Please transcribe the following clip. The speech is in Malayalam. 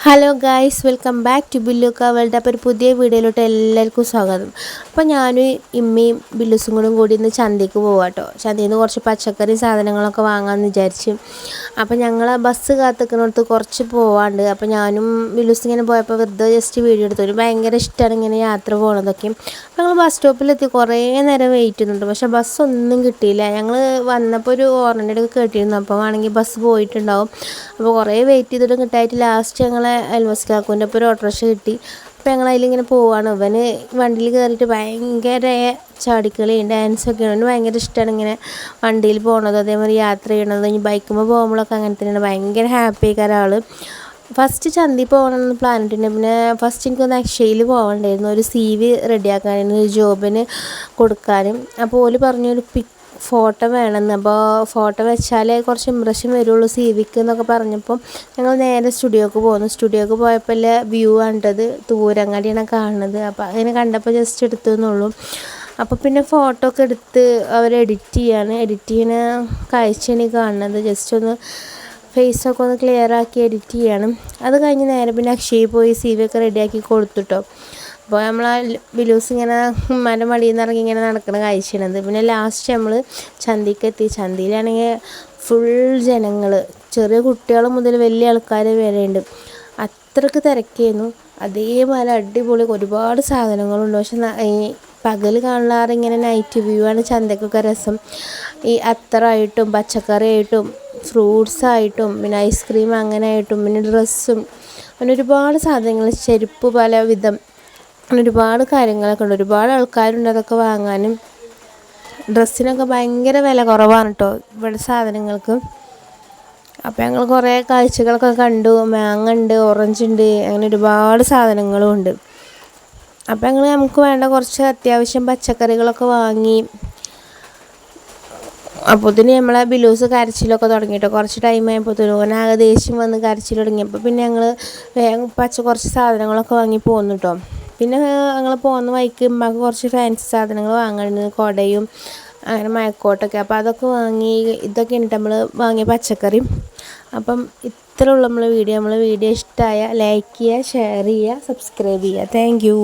Hello guys, welcome back to ബില്ലുക്ക വേൾഡ്. അപ്പോൾ ഒരു പുതിയ വീഡിയോയിലോട്ട് എല്ലാവർക്കും സ്വാഗതം. അപ്പോൾ ഞാനും ഇമ്മയും ബില്ലുസും കൂടി ഇന്ന് ചന്തയ്ക്ക് പോവാം കേട്ടോ. ചന്തയിൽ നിന്ന് കുറച്ച് പച്ചക്കറി സാധനങ്ങളൊക്കെ വാങ്ങാമെന്ന് വിചാരിച്ചു. അപ്പോൾ ഞങ്ങൾ ബസ് കാത്തിക്കുന്നിടത്ത് കുറച്ച് പോവാണ്ട്. അപ്പോൾ ഞാനും ബില്ലുസും ഇങ്ങനെ പോയപ്പോൾ വെറുതെ ജസ്റ്റ് വീഡിയോ എടുത്തു. ഭയങ്കര ഇഷ്ടമാണ് ഇങ്ങനെ യാത്ര പോകണതൊക്കെ. അപ്പോൾ ഞങ്ങൾ ബസ് സ്റ്റോപ്പിലെത്തി കുറേ നേരം വെയിറ്റ് ചെയ്യുന്നുണ്ട്, പക്ഷേ ബസ്സൊന്നും കിട്ടിയില്ല. ഞങ്ങൾ വന്നപ്പോൾ ഒരു ഓർമ്മയുടെ ഒക്കെ കേട്ടിരുന്നു, അപ്പോൾ ആണെങ്കിൽ ബസ് പോയിട്ടുണ്ടാവും. അപ്പോൾ കുറേ വെയിറ്റ് ചെയ്തിട്ടും കിട്ടായിട്ട് ലാസ്റ്റ് ഞങ്ങളെ അയൽവാസിക്കാക്കൂൻ്റെ അപ്പോൾ ഒരു ഓട്ടോറിക്ഷ കിട്ടി. അപ്പോൾ ഞങ്ങൾ അതിലിങ്ങനെ പോവാണ്. ഇവന് വണ്ടിയിൽ കയറിയിട്ട് ഭയങ്കര ചാടിക്കളിയും ഡാൻസൊക്കെയാണ്. അവന് ഭയങ്കര ഇഷ്ടമാണ് ഇങ്ങനെ വണ്ടിയിൽ പോകണത്, അതേമാതിരി യാത്ര ചെയ്യണത്. ഇനി ബൈക്കുമ്പോൾ പോകുമ്പോഴൊക്കെ അങ്ങനെ തന്നെയാണ്, ഭയങ്കര ഹാപ്പി ആയിക്കാരം ആൾ. ഫസ്റ്റ് ചന്തി പോകണമെന്ന് പ്ലാൻ ഇട്ടിട്ടുണ്ട്. പിന്നെ ഫസ്റ്റ് എനിക്കൊന്ന് അക്ഷയയിൽ പോകണ്ടായിരുന്നു, ഒരു CV റെഡിയാക്കാനായിരുന്നു, ഒരു ജോബിന് കൊടുക്കാനും. അപ്പോൾ ഓല് പറഞ്ഞൊരു ഫോട്ടോ വേണമെന്ന്. അപ്പോൾ ഫോട്ടോ വെച്ചാലേ കുറച്ച് ഇമ്പ്രഷൻ വരുള്ളൂ CVക്ക് എന്നൊക്കെ പറഞ്ഞപ്പോൾ ഞങ്ങൾ നേരെ സ്റ്റുഡിയോക്ക് പോന്നു. സ്റ്റുഡിയോക്ക് പോയപ്പോൾ വ്യൂ കണ്ടത് തൂരങ്ങാടിയാണ് കാണുന്നത്. അപ്പോൾ അങ്ങനെ കണ്ടപ്പോൾ ജസ്റ്റ് എടുത്തു എന്നുള്ളൂ. അപ്പോൾ പിന്നെ ഫോട്ടോ ഒക്കെ എടുത്ത് അവർ എഡിറ്റ് ചെയ്യുന്ന കാഴ്ചയാണ് കാണുന്നത്. ജസ്റ്റ് ഒന്ന് ഫേസൊക്കെ ഒന്ന് ക്ലിയർ ആക്കി എഡിറ്റ് ചെയ്യണം. അത് കഴിഞ്ഞ് നേരെ പിന്നെ അക്ഷയയിൽ പോയി CV ഒക്കെ റെഡിയാക്കി കൊടുത്തിട്ടോ. അപ്പോൾ നമ്മൾ ബിലൂസ് ഇങ്ങനെ ഉമ്മാൻ്റെ മടിയിൽ നിന്ന് ഇറങ്ങി ഇങ്ങനെ നടക്കുന്ന കാഴ്ചയാണത്. പിന്നെ ലാസ്റ്റ് നമ്മൾ ചന്തയ്ക്കെത്തി. ചന്തയിലാണെങ്കിൽ ഫുൾ ജനങ്ങൾ, ചെറിയ കുട്ടികൾ മുതൽ വലിയ ആൾക്കാർ വരെ ഉണ്ട്. അത്രയ്ക്ക് തിരക്കായിരുന്നു. അതേപോലെ അടിപൊളി ഒരുപാട് സാധനങ്ങളുണ്ട്. പക്ഷെ ഈ പകൽ കാണാറ് ഇങ്ങനെ നൈറ്റ് വ്യൂ ആണ് ചന്തയ്ക്കൊക്കെ രസം. ഈ അത്തറായിട്ടും പച്ചക്കറിയായിട്ടും ഫ്രൂട്ട്സായിട്ടും പിന്നെ ഐസ്ക്രീം അങ്ങനെ ആയിട്ടും പിന്നെ ഡ്രസ്സും അങ്ങനെ ഒരുപാട് സാധനങ്ങൾ, ചെരുപ്പ് പല വിധം, അങ്ങനെ ഒരുപാട് കാര്യങ്ങളൊക്കെ ഉണ്ട്. ഒരുപാട് ആൾക്കാരുണ്ട് അതൊക്കെ വാങ്ങാനും. ഡ്രസ്സിനൊക്കെ ഭയങ്കര വില കുറവാണ് കേട്ടോ ഇവിടെ സാധനങ്ങൾക്ക്. അപ്പോൾ ഞങ്ങൾ കുറേ കാഴ്ചകളൊക്കെ കണ്ടു. മാങ്ങ ഉണ്ട്, ഓറഞ്ച് ഉണ്ട്, അങ്ങനെ ഒരുപാട് സാധനങ്ങളും ഉണ്ട്. അപ്പോൾ നമുക്ക് വേണ്ട കുറച്ച് അത്യാവശ്യം പച്ചക്കറികളൊക്കെ വാങ്ങി. അപ്പോഴത്തേന് നമ്മളെ ബിലൂസ് കരച്ചിലൊക്കെ തുടങ്ങിയിട്ടോ. കുറച്ച് ടൈം ആയപ്പോഴത്തേനും ഓനാകെ ദേഷ്യം വന്ന് കരച്ചിൽ തുടങ്ങിയപ്പോൾ പിന്നെ ഞങ്ങൾ വേഗം കുറച്ച് സാധനങ്ങളൊക്കെ വാങ്ങി പോന്നു കേട്ടോ. പിന്നെ ഞങ്ങൾ പോകുന്ന വഴിക്ക് ഉമ്മക്ക് കുറച്ച് ഫാൻസി സാധനങ്ങൾ വാങ്ങാനുണ്ട്, കുടയും അങ്ങനെ മഴക്കോട്ടൊക്കെ. അപ്പോൾ അതൊക്കെ വാങ്ങി. ഇതൊക്കെ ഉണ്ട് നമ്മൾ വാങ്ങിയ പച്ചക്കറി. അപ്പം ഇത്രയുള്ള നമ്മളെ വീഡിയോ ഇഷ്ടമായ ലൈക്ക് ചെയ്യുക, ഷെയർ ചെയ്യുക, സബ്സ്ക്രൈബ് ചെയ്യുക. Thank you.